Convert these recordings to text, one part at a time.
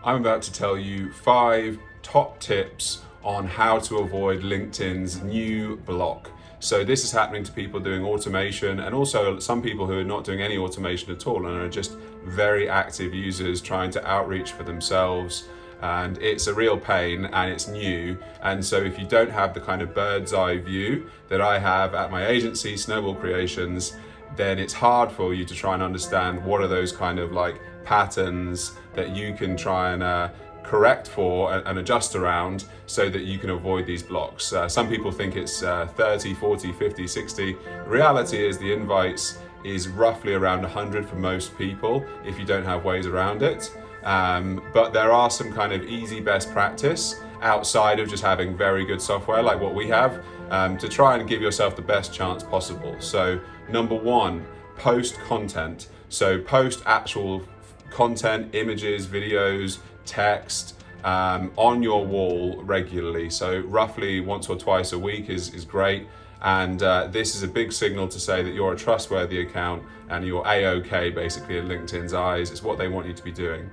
I'm about to tell you 5 top tips on how to avoid LinkedIn's new block. So this is happening to people doing automation and also some people who are not doing any automation at all and are just very active users trying to outreach for themselves. And it's a real pain and it's new. And so if you don't have the kind of bird's eye view that I have at my agency, Snowball Creations, then it's hard for you to try and understand what are those kind of like patterns that you can try and correct for and adjust around so that you can avoid these blocks. Some people think it's 30, 40, 50, 60. The reality is the invites is roughly around 100 for most people if you don't have ways around it. But there are some kind of easy best practice outside of just having very good software like what we have to try and give yourself the best chance possible. So number 1, post content. So post actual content, images, videos, text on your wall regularly. So roughly once or twice a week is great. And this is a big signal to say that you're a trustworthy account and you're A-OK basically in LinkedIn's eyes. It's what they want you to be doing.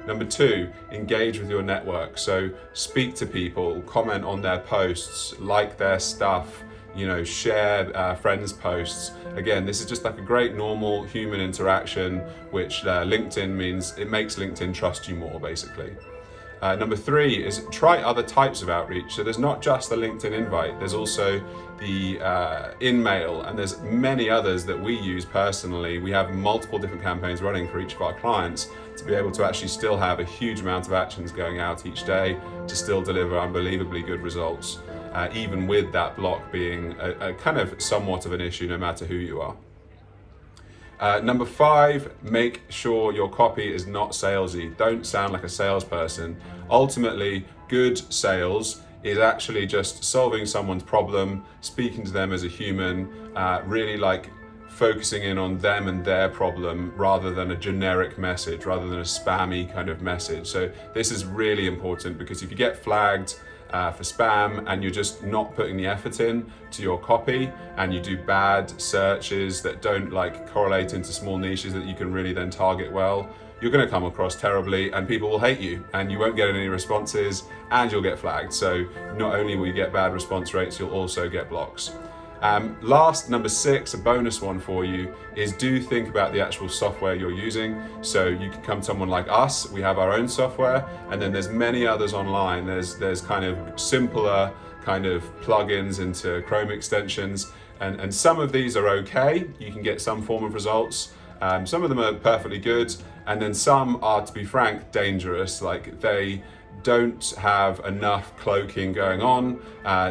Number 2, engage with your network. So speak to people, comment on their posts, like their stuff, share friends' posts. Again, this is just like a great normal human interaction, which LinkedIn means it makes LinkedIn trust you more basically. Number 3 is try other types of outreach. So there's not just the LinkedIn invite, there's also the in-mail, and there's many others that we use personally. We have multiple different campaigns running for each of our clients to be able to actually still have a huge amount of actions going out each day to still deliver unbelievably good results, even with that block being a kind of somewhat of an issue no matter who you are. Number 5, make sure your copy is not salesy. Don't sound like a salesperson. Ultimately, good sales is actually just solving someone's problem, speaking to them as a human, really like focusing in on them and their problem rather than a generic message, rather than a spammy kind of message. So this is really important because if you get flagged for spam and you're just not putting the effort in to your copy and you do bad searches that don't like correlate into small niches that you can really then target well, you're going to come across terribly and people will hate you and you won't get any responses and you'll get flagged. So not only will you get bad response rates, you'll also get blocks. Last, number 6, a bonus one for you is do think about the actual software you're using. So you can come to someone like us, we have our own software, and then there's many others online. There's kind of simpler kind of plugins into Chrome extensions, and some of these are okay. You can get some form of results. Some of them are perfectly good, and then some are, to be frank, dangerous. Like they don't have enough cloaking going on,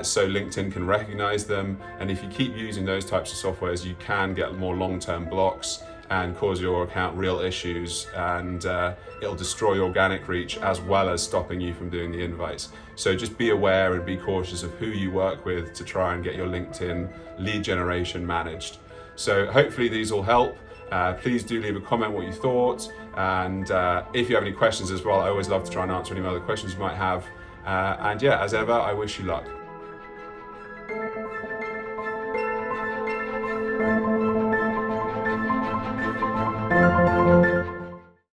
so LinkedIn can recognize them. And if you keep using those types of softwares, you can get more long-term blocks and cause your account real issues, and it'll destroy organic reach as well as stopping you from doing the invites. So just be aware and be cautious of who you work with to try and get your LinkedIn lead generation managed. So hopefully these will help. Please do leave a comment what you thought, and if you have any questions as well, I always love to try and answer any other questions you might have. And yeah, as ever, I wish you luck.